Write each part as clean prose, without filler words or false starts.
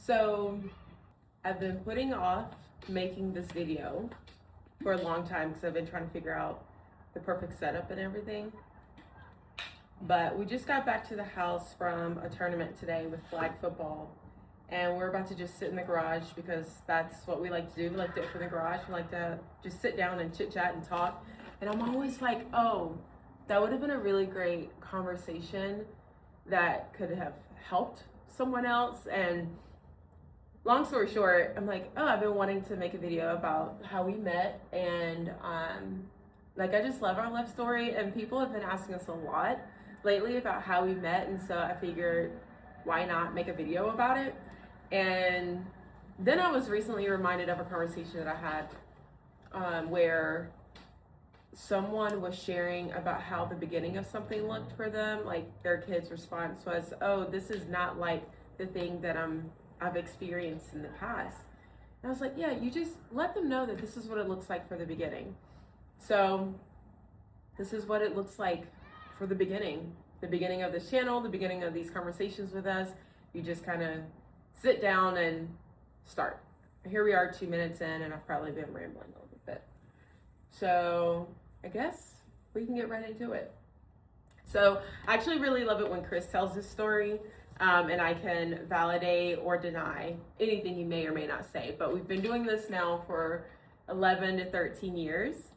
So I've been putting off making this video for a long time because I've been trying to figure out the perfect setup and everything. But we just got back to the house from a tournament today with flag football. And we're about to just sit in the garage because that's what we like to do. We like to open the garage. We like to just sit down and chit chat and talk. And I'm always like, oh, that would have been a really great conversation that could have helped someone else. And long story short, I'm like, oh, I've been wanting to make a video about how we met. And I just love our love story. And people have been asking us a lot lately about how we met. And so I figured, why not make a video about it? And then I was recently reminded of a conversation that I had where someone was sharing about how the beginning of something looked for them. Like their kid's response was, oh, this is not like the thing that I've experienced in the past. And I was like, yeah, you just let them know that this is what it looks like for the beginning. So this is what it looks like for the beginning of this channel, the beginning of these conversations with us. You just kind of sit down and start. Here we are 2 minutes in, and I've probably been rambling a little bit. So I guess we can get right into it. So I actually really love it when Chris tells his story, and I can validate or deny anything he may or may not say. But we've been doing this now for 11 to 13 years.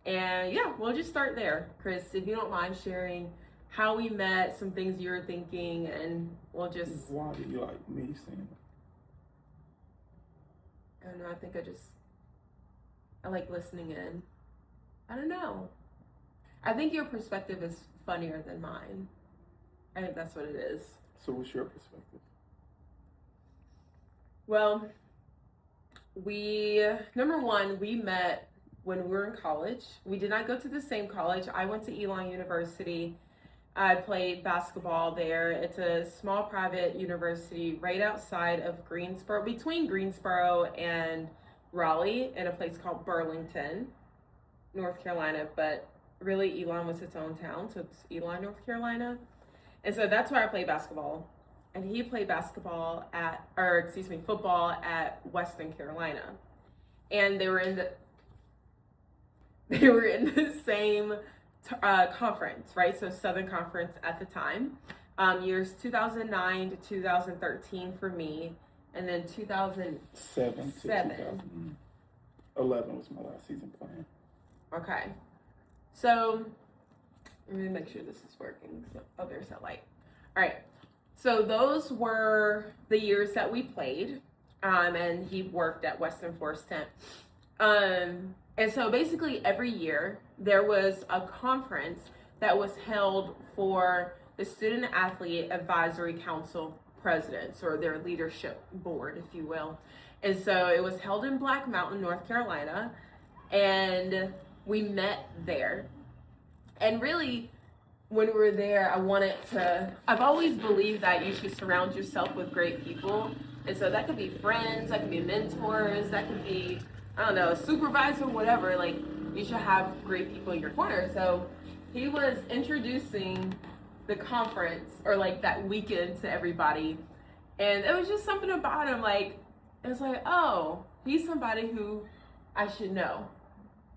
And yeah, we'll just start there. Chris, if you don't mind sharing how we met, some things you were thinking, and we'll just... Why do you like me saying that? I don't know, I think I like listening in. I don't know. I think your perspective is funnier than mine. I think that's what it is. So what's your perspective? Well, number one, we met when we were in college. We did not go to the same college. I went to Elon University. I played basketball there. It's a small private university right outside of Greensboro, between Greensboro and Raleigh, in a place called Burlington, North Carolina. But really, Elon was its own town, so it's Elon, North Carolina. And so that's where I played basketball. And he played football at Western Carolina. And they were in the same conference, right? So Southern Conference at the time. Years 2009 to 2013 for me, and then 2007 to 2011 was my last season playing. Okay, so let me make sure this is working. Oh, there's that light. All right, so those were the years that we played, and he worked at Western Forest Tent. And so basically every year there was a conference that was held for the Student Athlete Advisory Council presidents, or their leadership board, if you will. And so it was held in Black Mountain, North Carolina, and we met there. And really, when we were there, I've always believed that you should surround yourself with great people. And so that could be friends, that could be mentors, that could be, I don't know, a supervisor, whatever. Like, you should have great people in your corner. So he was introducing the conference, or like that weekend, to everybody. And it was just something about him, like, it was like, oh, he's somebody who I should know,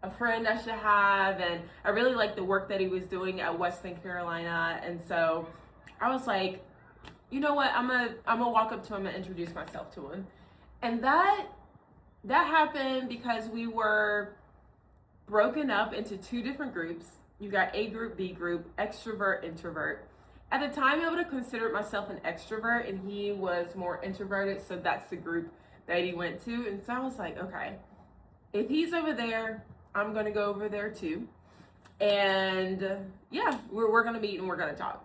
a friend I should have. And I really liked the work that he was doing at Western Carolina. And so I was like, you know what, I'm gonna walk up to him and introduce myself to him. And that happened because we were broken up into two different groups. You got A group, B group, extrovert, introvert. At the time, I would have considered myself an extrovert, and he was more introverted, so that's the group that he went to. And so I was like, okay, if he's over there, I'm gonna go over there too. And yeah, we're gonna meet and we're gonna talk.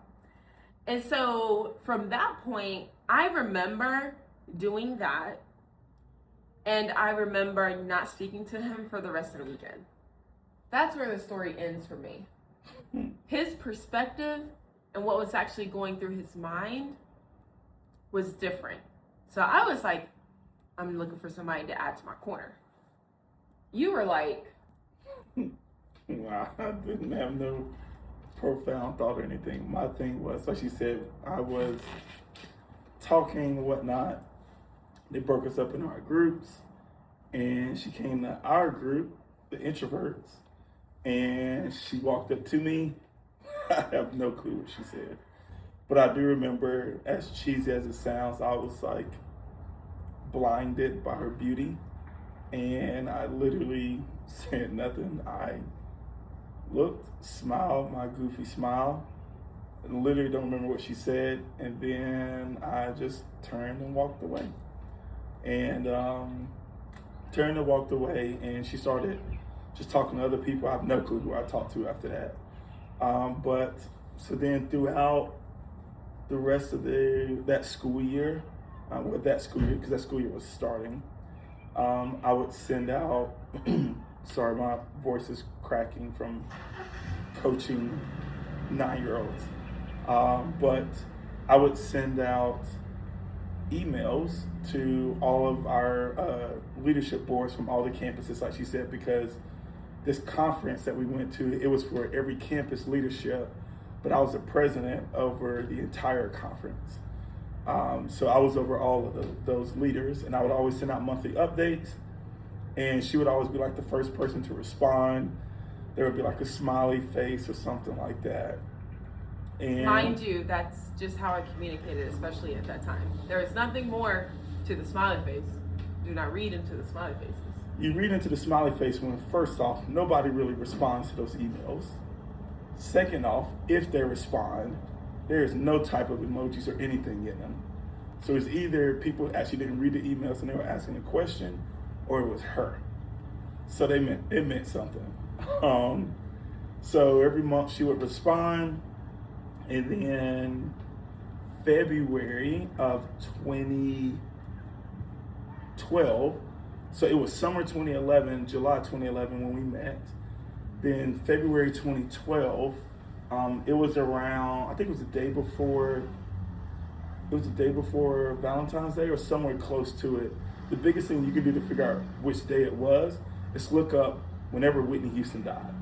And so from that point, I remember doing that. And I remember not speaking to him for the rest of the weekend. That's where the story ends for me. His perspective and what was actually going through his mind was different. So I was like, I'm looking for somebody to add to my corner. You were like... Well, I didn't have no profound thought or anything. My thing was, like she said, I was talking whatnot, They broke us up in our groups, and she came to our group, the introverts, and she walked up to me. I have no clue what she said, but I do remember, as cheesy as it sounds, I was like blinded by her beauty, and I literally said nothing. I looked, smiled, my goofy smile, and literally don't remember what she said, and then I just turned and walked away. And turned and walked away, and she started just talking to other people. I have no clue who I talked to after that. But so then throughout the rest of that school year, because that school year was starting, I would send out, sorry, my voice is cracking from coaching 9-year-olds. But I would send out emails to all of our leadership boards from all the campuses, like she said, because this conference that we went to, it was for every campus leadership, but I was the president over the entire conference. So I was over all of those leaders, and I would always send out monthly updates, and she would always be like the first person to respond. There would be like a smiley face or something like that. And mind you, that's just how I communicated, especially at that time. There is nothing more to the smiley face. Do not read into the smiley faces. You read into the smiley face when, first off, nobody really responds to those emails. Second off, if they respond, there is no type of emojis or anything in them. So it's either people actually didn't read the emails and they were asking a question, or it was her. So it meant something. So every month she would respond, and then February of 2012, so it was summer 2011, July 2011 when we met. Then February 2012, it was around, I think it was the day before Valentine's Day or somewhere close to it. The biggest thing you can do to figure out which day it was is look up whenever Whitney Houston died.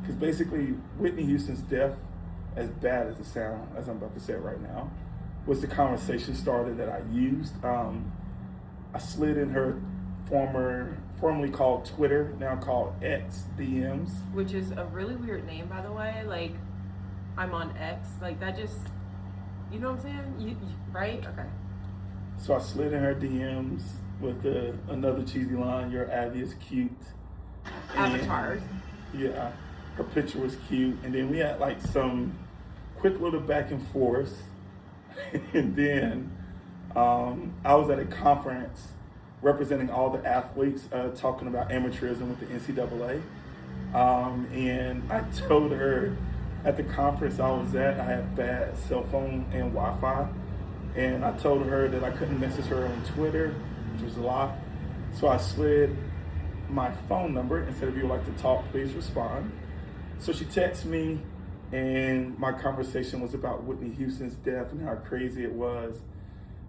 Because basically Whitney Houston's death, as bad as it sounds, as I'm about to say it right now, was the conversation starter that I used. I slid in her formerly called Twitter, now called X, DMs. Which is a really weird name, by the way. Like, I'm on X. Like, that just, you know what I'm saying? You right? Okay. So I slid in her DMs with another cheesy line, "Your Abby is cute." Avatars. Yeah, her picture was cute. And then we had like some quick little back and forth. And then I was at a conference representing all the athletes, talking about amateurism with the NCAA. And I told her at the conference I was at, I had bad cell phone and Wi-Fi. And I told her that I couldn't message her on Twitter, which was a lie. So I slid my phone number and said, "If you would like to talk, please respond." So she texted me, and my conversation was about Whitney Houston's death and how crazy it was.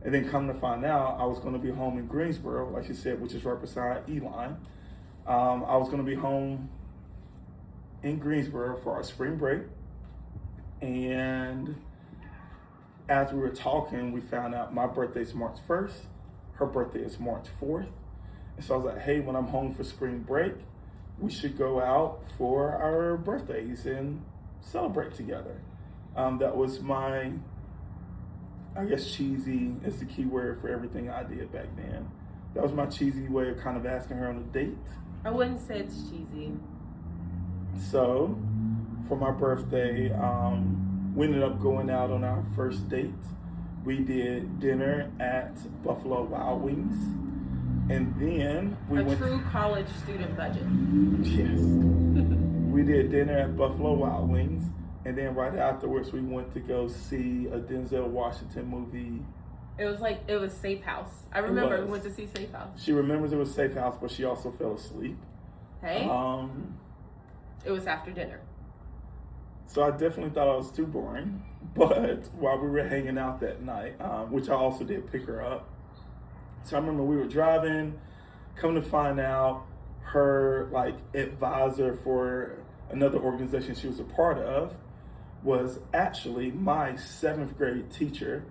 And then come to find out, I was going to be home in Greensboro, like she said, which is right beside Elon. I was going to be home in Greensboro for our spring break. And as we were talking, we found out my birthday is March 1st. Her birthday is March 4th. And so I was like, hey, when I'm home for spring break, we should go out for our birthdays and celebrate together. That was my, I guess cheesy is the key word for everything I did back then. That was my cheesy way of kind of asking her on a date. I wouldn't say it's cheesy. So for my birthday, we ended up going out on our first date. We did dinner at Buffalo Wild Wings. And then we went true college student budget. Yes. We did dinner at Buffalo Wild Wings. And then right afterwards, we went to go see a Denzel Washington movie. It was Safe House. I remember we went to see Safe House. She remembers it was Safe House, but she also fell asleep. Hey. It was after dinner. So I definitely thought I was too boring. But while we were hanging out that night, which I also did pick her up. So I remember we were driving, come to find out her like advisor for another organization she was a part of was actually my 7th grade teacher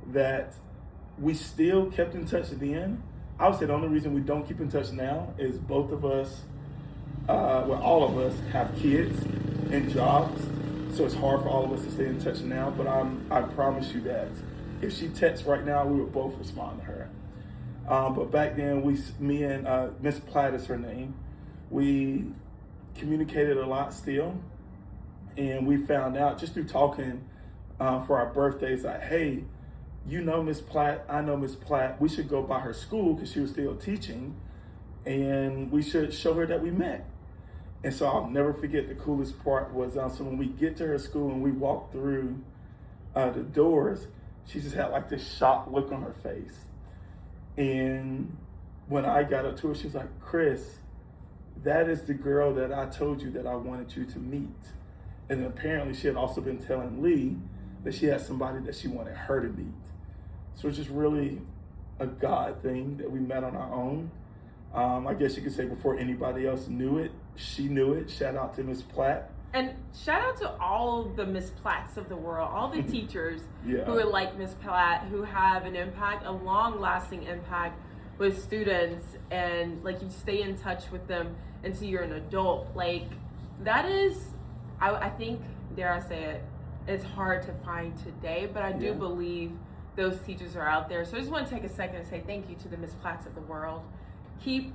that we still kept in touch then, I would say the only reason we don't keep in touch now is both of us, all of us have kids and jobs, so it's hard for all of us to stay in touch now. But I promise you that if she texts right now, we would both respond to her. But back then, me and Miss Platt is her name, we communicated a lot still, and we found out just through talking for our birthdays, like, hey, you know Miss Platt, I know Miss Platt, we should go by her school because she was still teaching, and we should show her that we met. And so I'll never forget, the coolest part was so when we get to her school and we walk through the doors, she just had like this shocked look on her face. And when I got up to her, she was like, Chris, that is the girl that I told you that I wanted you to meet. And then apparently she had also been telling Lee that she had somebody that she wanted her to meet. So it's just really a God thing that we met on our own. I guess you could say before anybody else knew it, she knew it. Shout out to Miss Platt. And shout out to all the Miss Platts of the world, all the teachers who are like Miss Platt, who have an impact, a long-lasting impact with students, and like you stay in touch with them until you're an adult. Like that is, I think, dare I say it, it's hard to find today, but I do believe those teachers are out there. So I just want to take a second and say thank you to the Miss Platts of the world. Keep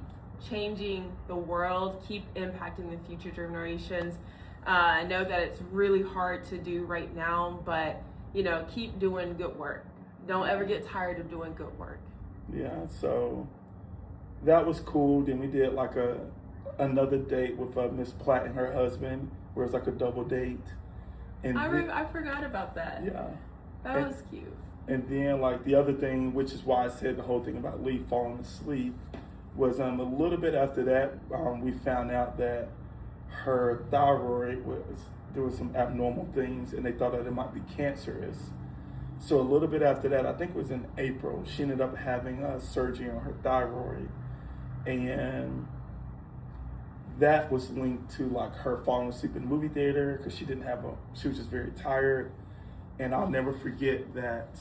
changing the world, keep impacting the future generations. I know that it's really hard to do right now, but keep doing good work. Don't ever get tired of doing good work. Yeah, so that was cool. Then we did like another date with Miss Platt and her husband, where it's like a double date. And I forgot about that. Yeah. That was cute. And then like the other thing, which is why I said the whole thing about Lee falling asleep, was a little bit after that, we found out that her thyroid was doing some abnormal things, and they thought that it might be cancerous. So a little bit after that, I think it was in April, she ended up having surgery on her thyroid, and that was linked to like her falling asleep in the movie theater because she was just very tired. And I'll never forget that.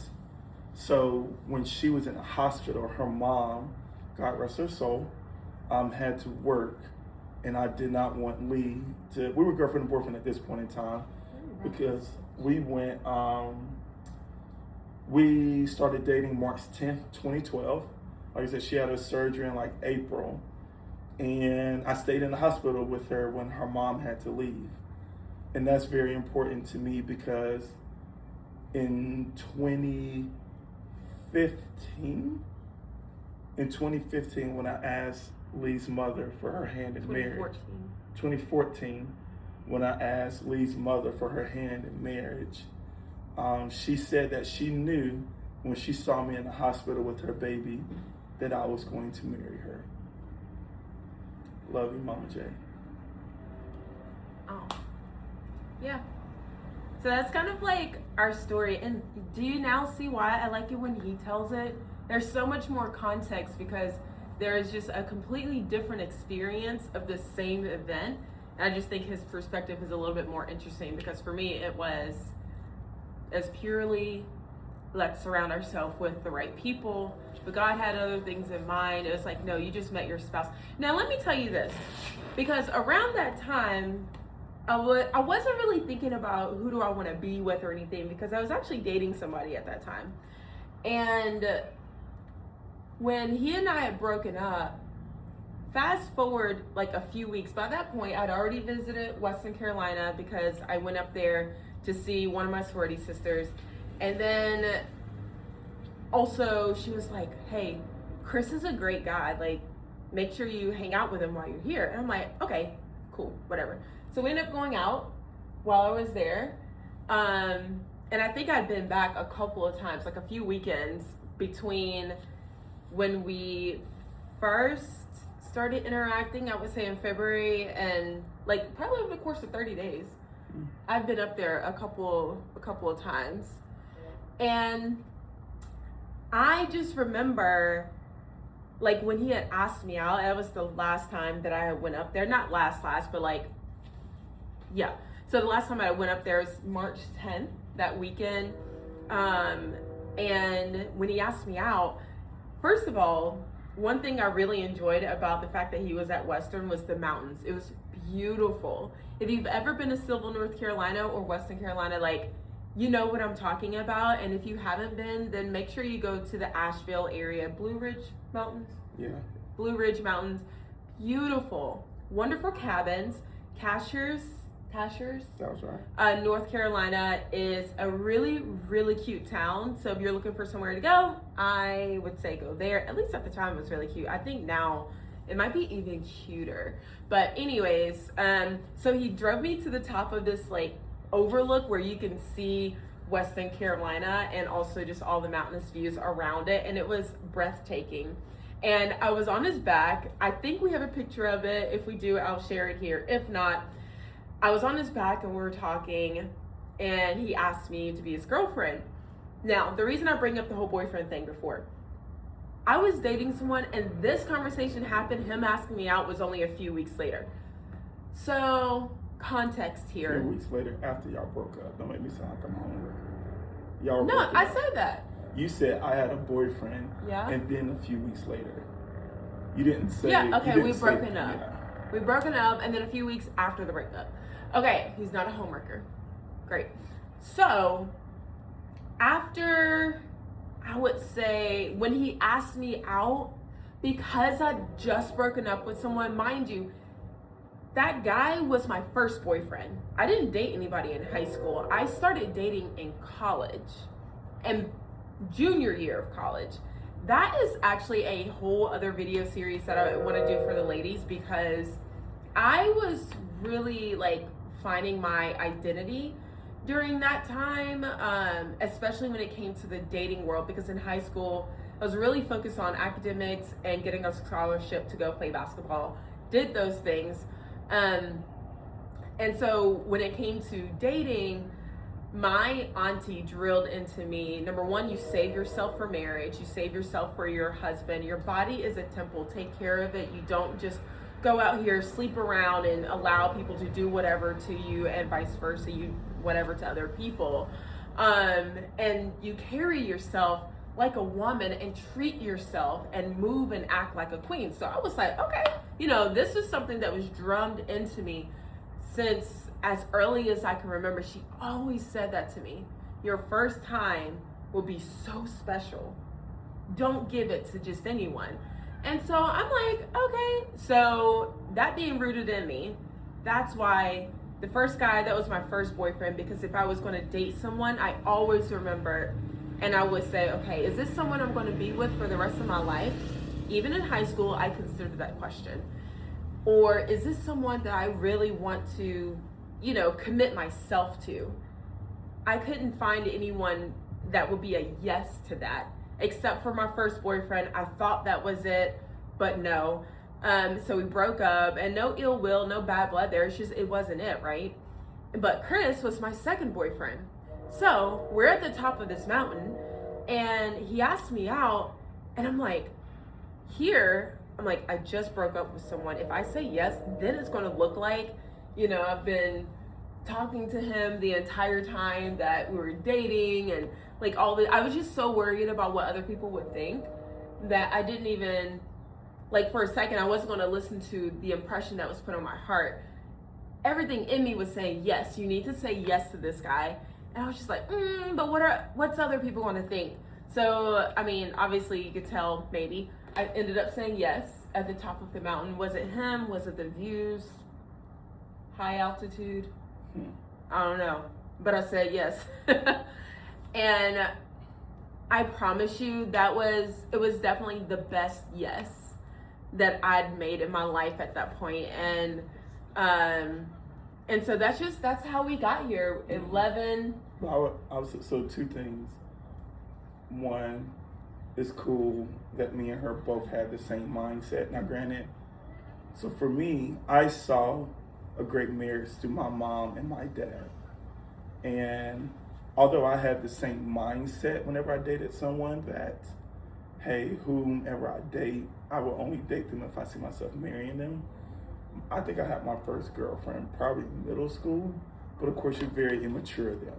So when she was in the hospital, her mom, God rest her soul, had to work, and I did not want Lee to. We were girlfriend and boyfriend at this point in time, because we went. We started dating March 10th, 2012. Like I said, she had her surgery in like April, and I stayed in the hospital with her when her mom had to leave, and that's very important to me because in 2015, when I asked Lee's mother for her hand in marriage. 2014, when I asked Lee's mother for her hand in marriage, she said that she knew when she saw me in the hospital with her baby that I was going to marry her. Love you, Mama J. Oh, yeah. So that's kind of like our story. And do you now see why I like it when he tells it? There's so much more context because there is just a completely different experience of the same event. And I just think his perspective is a little bit more interesting because for me, it was as purely let's surround ourselves with the right people. But God had other things in mind. It was like, no, you just met your spouse. Now, let me tell you this, because around that time, I wasn't really thinking about who do I want to be with or anything because I was actually dating somebody at that time. And when he and I had broken up, fast forward like a few weeks, by that point I'd already visited Western Carolina because I went up there to see one of my sorority sisters. And then also she was like, hey, Chris is a great guy. Like, make sure you hang out with him while you're here. And I'm like, okay, cool, whatever. So we ended up going out while I was there. And I think I'd been back a couple of times, like a few weekends between when we first started interacting, I would say in February, and like probably over the course of 30 days. I've been up there a couple of times. And I just remember like when he had asked me out, that was the last time that I went up there. Not last, but like, yeah. So the last time I went up there was March 10th, that weekend. And when he asked me out, first of all, one thing I really enjoyed about the fact that he was at Western was the mountains. It was beautiful. If you've ever been to Silver, North Carolina or Western Carolina, like, you know what I'm talking about. And if you haven't been, then make sure you go to the Asheville area. Blue Ridge Mountains? Yeah. Blue Ridge Mountains. Beautiful. Wonderful cabins. Cashiers. That was right. North Carolina is a really, really cute town. So if you're looking for somewhere to go, I would say go there. At least at the time it was really cute. I think now it might be even cuter. But anyways, so he drove me to the top of this like overlook where you can see Western Carolina and also just all the mountainous views around it. And it was breathtaking. And I was on his back. I think we have a picture of it. If we do, I'll share it here. If not, I was on his back and we were talking and he asked me to be his girlfriend. Now, the reason I bring up the whole boyfriend thing before, I was dating someone and this conversation happened, him asking me out was only a few weeks later. So, context here. A few weeks later after y'all broke up. Don't make me sound like I'm a homewrecker. Y'all No, broke I up. said that. You said I had a boyfriend. Yeah. And then a few weeks later. You didn't say. Yeah, okay, you didn't we've say- broken up. Yeah. We've broken up and then a few weeks after the breakup. Okay, he's not a homewrecker. Great. So, after, I would say, when he asked me out, because I'd just broken up with someone, mind you, that guy was my first boyfriend. I didn't date anybody in high school. I started dating in college and junior year of college. That is actually a whole other video series that I want to do for the ladies because I was really like finding my identity during that time, especially when it came to the dating world, because in high school, I was really focused on academics and getting a scholarship to go play basketball, did those things. And so when it came to dating, my auntie drilled into me, number one, you save yourself for marriage, you save yourself for your husband. Your body is a temple, take care of it. You don't just go out here, sleep around and allow people to do whatever to you and vice versa, you whatever to other people. And you carry yourself like a woman and treat yourself and move and act like a queen. So I was like, okay, this is something that was drummed into me since as early as I can remember. She always said that to me. Your first time will be so special. Don't give it to just anyone. And so I'm like, okay. So that being rooted in me, that's why the first guy, that was my first boyfriend, because if I was going to date someone, I always remember and I would say, okay, is this someone I'm going to be with for the rest of my life? Even in high school, I considered that question. Or is this someone that I really want to, commit myself to? I couldn't find anyone that would be a yes to that, except for my first boyfriend. I thought that was it, but no. So we broke up, and no ill will, no bad blood there. It's just, it wasn't it, right? But Chris was my second boyfriend. So we're at the top of this mountain, and he asked me out, and I'm like, I just broke up with someone. If I say yes, then it's going to look like, I've been talking to him the entire time that we were dating, and like I was just so worried about what other people would think that I didn't even, like, for a second, I wasn't going to listen to the impression that was put on my heart. Everything in me was saying, yes, you need to say yes to this guy. And I was just like, but what's other people going to think? So, I mean, obviously you could tell, maybe. I ended up saying yes at the top of the mountain. Was it him? Was it the views? High altitude? I don't know. But I said yes. And I promise you, it was definitely the best yes that I'd made in my life at that point. And so that's how we got here. 11. So two things. One, it's cool that me and her both had the same mindset. Now granted, so for me, I saw a great marriage through my mom and my dad. And although I had the same mindset whenever I dated someone that, hey, whomever I date, I will only date them if I see myself marrying them. I think I had my first girlfriend probably in middle school, but of course you're very immature then.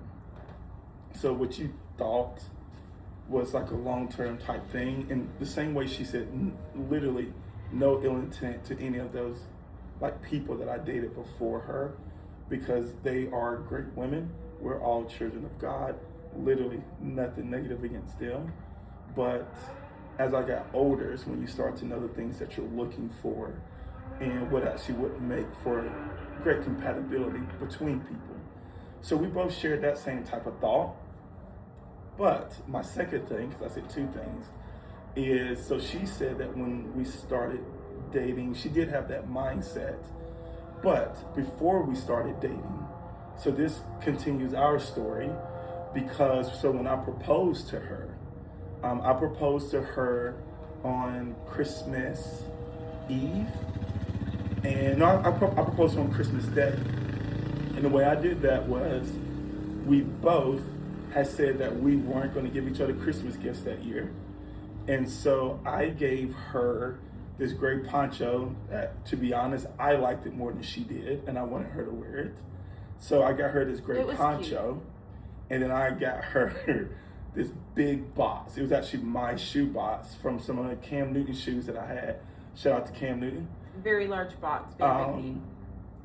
So what you thought was like a long-term type thing. And the same way she said, literally no ill intent to any of those like people that I dated before her, because they are great women. We're all children of God. Literally nothing negative against them. But as I got older is when you start to know the things that you're looking for and what actually would make for great compatibility between people. So we both shared that same type of thought. But my second thing, because I said two things, is so she said that when we started dating, she did have that mindset. But before we started dating, so this continues our story, because so when I proposed to her on Christmas Eve, and no, I proposed on Christmas Day. And the way I did that was we both had said that we weren't going to give each other Christmas gifts that year. And so I gave her this great poncho that, to be honest, I liked it more than she did, and I wanted her to wear it. So I got her this great poncho, cute. And then I got her this big box. It was actually my shoe box from some of the Cam Newton shoes that I had. Shout out to Cam Newton. Very large box, very big.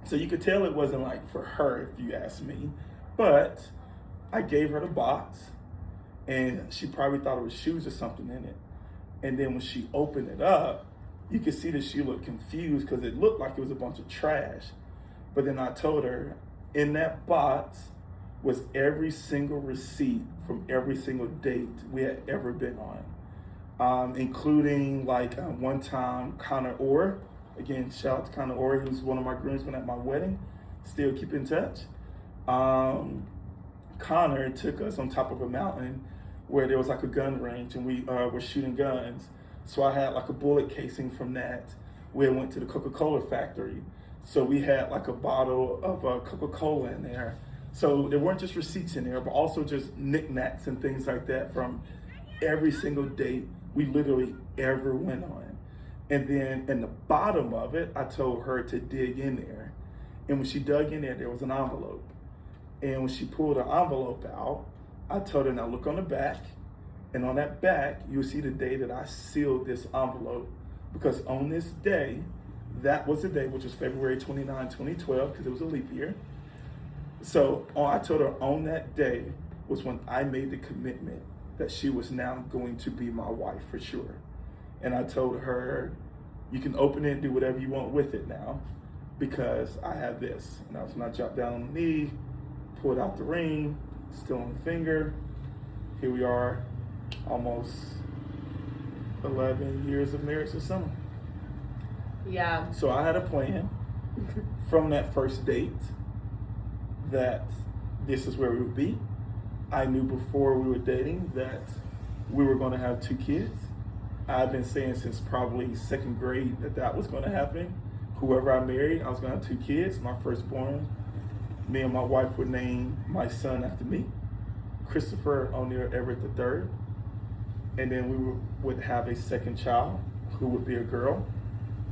So you could tell it wasn't like for her, if you ask me. But I gave her the box, and she probably thought it was shoes or something in it. And then when she opened it up, you could see that she looked confused because it looked like it was a bunch of trash. But then I told her, in that box was every single receipt from every single date we had ever been on, including like one time Connor Orr. Again, shout out to Connor Orr. He was one of my groomsmen at my wedding. Still keep in touch. Connor took us on top of a mountain where there was like a gun range, and we were shooting guns. So I had like a bullet casing from that. We went to the Coca-Cola factory. So we had like a bottle of Coca-Cola in there. So there weren't just receipts in there, but also just knickknacks and things like that from every single date we literally ever went on. And then in the bottom of it, I told her to dig in there. And when she dug in there, there was an envelope. And when she pulled the envelope out, I told her, now look on the back. And on that back, you'll see the day that I sealed this envelope. Because on this day, that was the day, which was February 29, 2012, because it was a leap year. So I told her on that day was when I made the commitment that she was now going to be my wife for sure. And I told her, you can open it and do whatever you want with it now, because I have this. And that was when I dropped down on the knee, pulled out the ring, still on the finger. Here we are, almost 11 years of marriage this summer. Yeah. So I had a plan from that first date that this is where we would be. I knew before we were dating that we were going to have 2 kids. I've been saying since probably second grade that was going to happen. Whoever I married, I was going to have 2 kids. My firstborn, me and my wife would name my son after me, Christopher O'Neill Everett III. And then we would have a second child who would be a girl,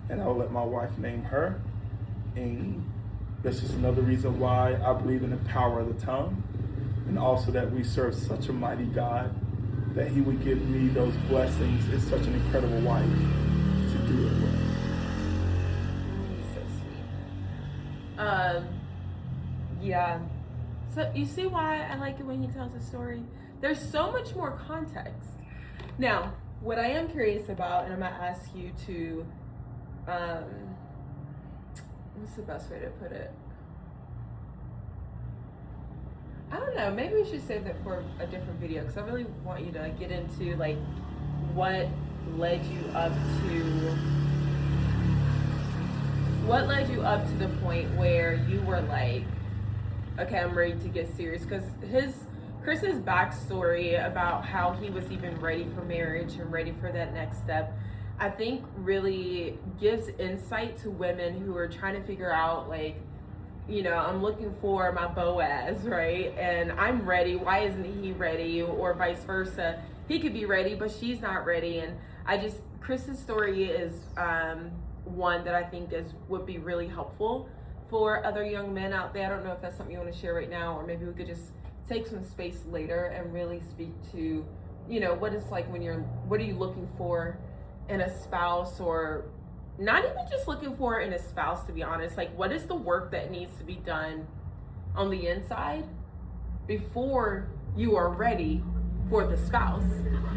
and I would let my wife name her. And that's just another reason why I believe in the power of the tongue, and also that we serve such a mighty God that he would give me those blessings as such an incredible wife to do it with. So sweet. Yeah. So you see why I like it when he tells a story? There's so much more context. Now, what I am curious about, and I'm gonna ask you to, what's the best way to put it? I don't know, maybe we should save that for a different video, because I really want you to get into like what led you up to the point where you were like, okay, I'm ready to get serious. Because Chris's backstory about how he was even ready for marriage and ready for that next step, I think really gives insight to women who are trying to figure out, like, you know, I'm looking for my Boaz, right? And I'm ready. Why isn't he ready? Or vice versa. He could be ready, but she's not ready. And Chris's story is one that I think would be really helpful for other young men out there. I don't know if that's something you want to share right now, or maybe we could just take some space later and really speak to what is like what are you looking for in a spouse, or not even just looking for in a spouse, to be honest. Like, what is the work that needs to be done on the inside before you are ready for the spouse?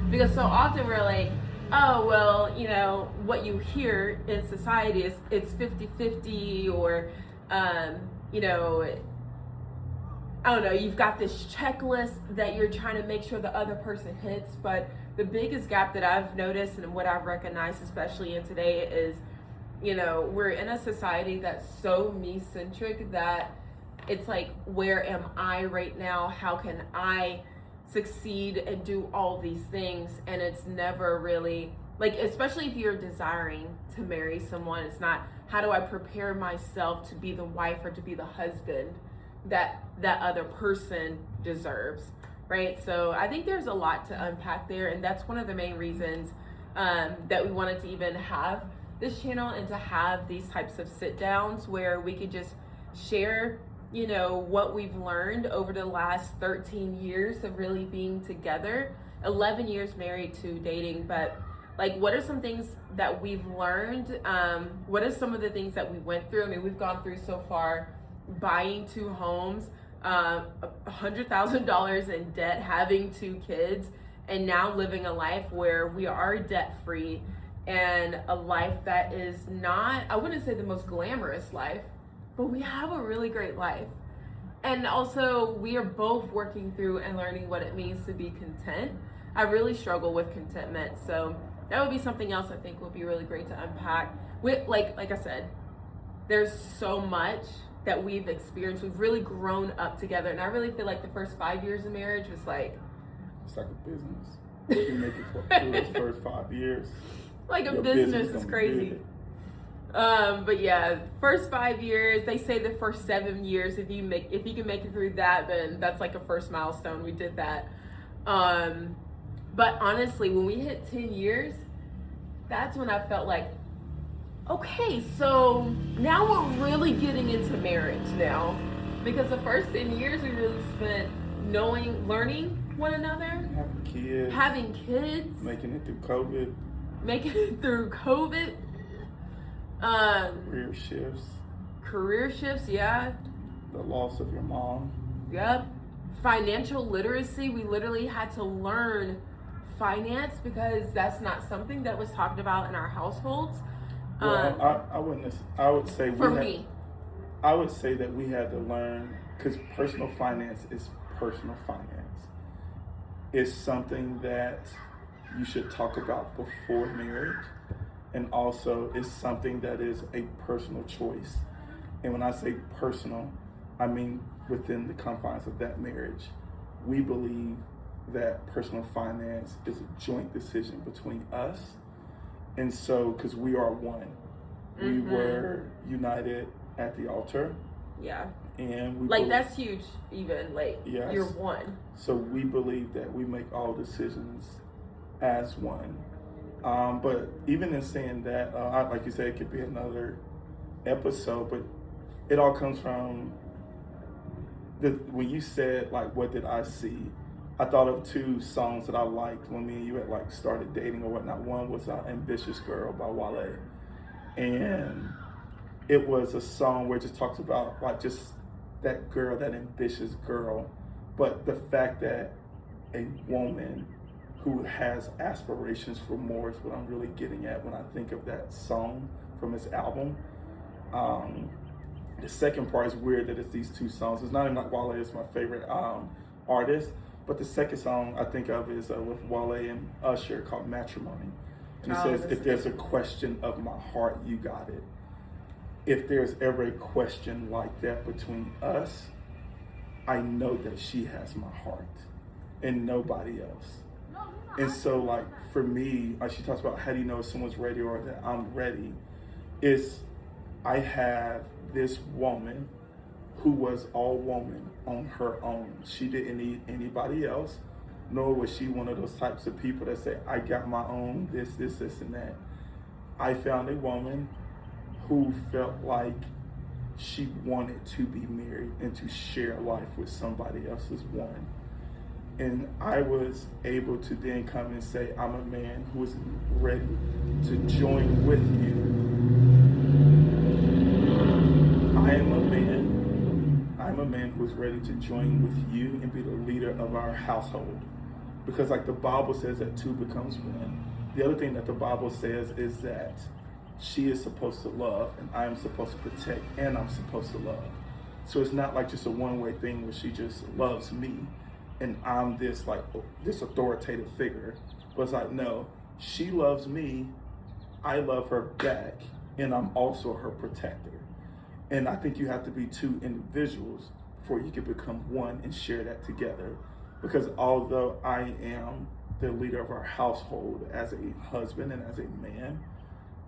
Because so often we're like, oh, well, what you hear in society is it's 50-50, or, I don't know, you've got this checklist that you're trying to make sure the other person hits. But the biggest gap that I've noticed and what I've recognized, especially in today, is, we're in a society that's so me-centric that it's like, where am I right now? How can I succeed and do all these things? And it's never really, like, especially if you're desiring to marry someone, it's not, how do I prepare myself to be the wife or to be the husband that other person deserves, right? So I think there's a lot to unpack there, and that's one of the main reasons that we wanted to even have this channel and to have these types of sit downs where we could just share, what we've learned over the last 13 years of really being together, 11 years married to dating. But like, what are some things that we've learned? What are some of the things that we went through? I mean, we've gone through so far buying 2 homes, $100,000 in debt, having 2 kids, and now living a life where we are debt free, and a life that is not, I wouldn't say the most glamorous life, but we have a really great life. And also, we are both working through and learning what it means to be content. I really struggle with contentment, so that would be something else I think would be really great to unpack. Like I said, there's so much that we've experienced. We've really grown up together, and I really feel like the first 5 years of marriage was like, it's like a business. You make it through those first 5 years. Like a business is crazy. But yeah, first 5 years, they say the first 7 years, if you can make it through that, then that's like a first milestone. We did that. But honestly, when we hit 10 years, that's when I felt like, okay, so now we're really getting into marriage now. Because the first 10 years we really spent learning one another, having kids, making it through COVID. Career shifts, yeah. The loss of your mom. Yep. Financial literacy, we literally had to learn finance because that's not something that was talked about in our households. Well, I would say I would say that we had to learn, because personal finance is personal finance. It's something that you should talk about before marriage, and also it's something that is a personal choice. And when I say personal, I mean within the confines of that marriage. We believe that personal finance is a joint decision between us. And so, because we are one, we were united at the altar. Yeah. And that's huge, even, yes. You're one. So we believe that we make all decisions as one. But even in saying that, like you said, it could be another episode, but it all comes from when you said, like, what did I see? I thought of 2 songs that I liked when me and you had started dating or whatnot. One was Ambitious Girl by Wale. And it was a song where it just talks about just that girl, that ambitious girl. But the fact that a woman who has aspirations for more is what I'm really getting at when I think of that song from his album. The second part is weird that it's these 2 songs. It's not even like Wale is my favorite artist, but the second song I think of is with Wale and Usher called Matrimony. And it says, if there's a question of my heart, you got it. If there's ever a question like that between us, I know that she has my heart and nobody else. And so for me, she talks about how do you know if someone's ready or that I'm ready, is I have this woman who was all woman on her own. She didn't need anybody else, nor was she one of those types of people that say, I got my own, this, and that. I found a woman who felt like she wanted to be married and to share life with somebody else as one. And I was able to then come and say, I'm a man who is ready to join with you. I'm a man who is ready to join with you and be the leader of our household. Because like the Bible says that two becomes one. The other thing that the Bible says is that she is supposed to love and I am supposed to protect and I'm supposed to love. So it's not like just a one-way thing where she just loves me and I'm this authoritative figure. But it's like, no, she loves me, I love her back, and I'm also her protector. And I think you have to be two individuals before you can become one and share that together. Because although I am the leader of our household as a husband and as a man,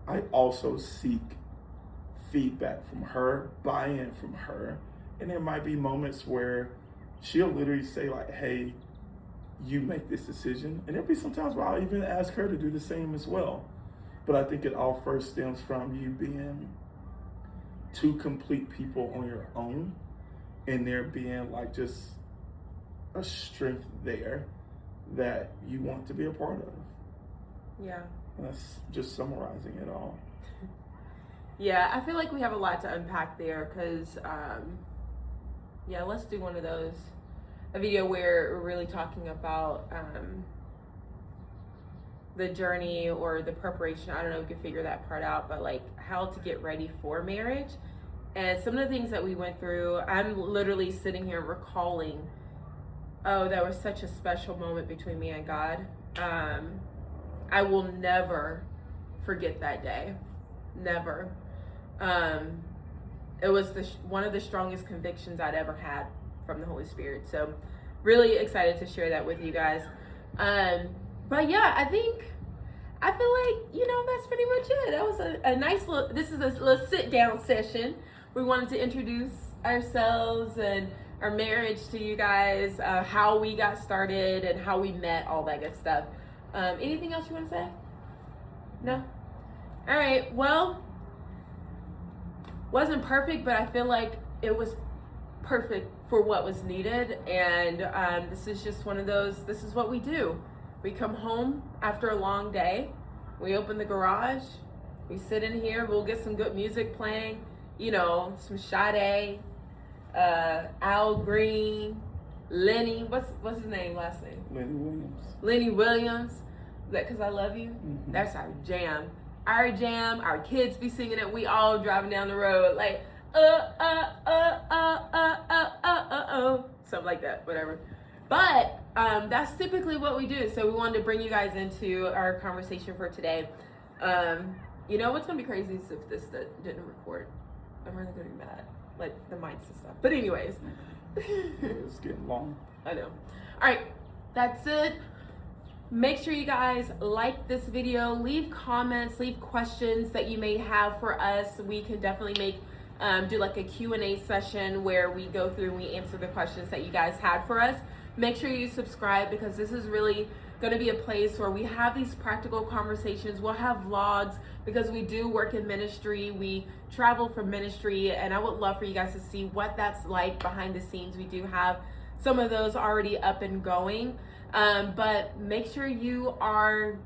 I also seek feedback from her, buy-in from her. And there might be moments where she'll literally say like, hey, you make this decision. And there'll be some times where I'll even ask her to do the same as well. But I think it all first stems from you being two complete people on your own and there being like just a strength there that you want to be a part of. Yeah. That's just summarizing it all. Yeah, I feel like we have a lot to unpack there because, yeah, let's do one of those. A video where we're really talking about the journey or the preparation. I don't know if we can figure that part out, but like how to get ready for marriage. And some of the things that we went through, I'm literally sitting here recalling, oh, that was such a special moment between me and God. I will never forget that day. Never. It was one of the strongest convictions I'd ever had from the Holy Spirit. So really excited to share that with you guys. But yeah, I feel like, that's pretty much it. That was a nice little, this is a little sit down session. We wanted to introduce ourselves and our marriage to you guys, how we got started and how we met, all that good stuff. Anything else you want to say? No? All right, well, wasn't perfect, but I feel like it was perfect for what was needed. And this is just one of those, this is what we do. We come home after a long day, we open the garage, we sit in here, we'll get some good music playing, some Sade, Al Green, Lenny, what's his name, last name? Lenny Williams. Is that because I love you? Mm-hmm. That's our jam. Our kids be singing it. We all driving down the road like, something like that, whatever. But that's typically what we do. So we wanted to bring you guys into our conversation for today. What's gonna be crazy is if this didn't record. I'm really gonna be mad, like the mics and stuff. But anyways, it's getting long. I know. All right, that's it. Make sure you guys like this video, leave comments, leave questions that you may have for us. We can definitely do like a Q&A session where we go through and we answer the questions that you guys had for us. Make sure you subscribe because this is really going to be a place where we have these practical conversations. We'll have vlogs because we do work in ministry. We travel for ministry, and I would love for you guys to see what that's like behind the scenes. We do have some of those already up and going. But make sure you are,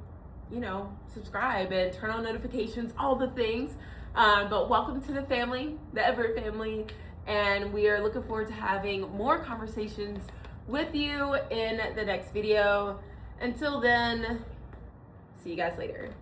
subscribe and turn on notifications, all the things. But welcome to the family, the Everett family. And we are looking forward to having more conversations with you in the next video. Until then, see you guys later.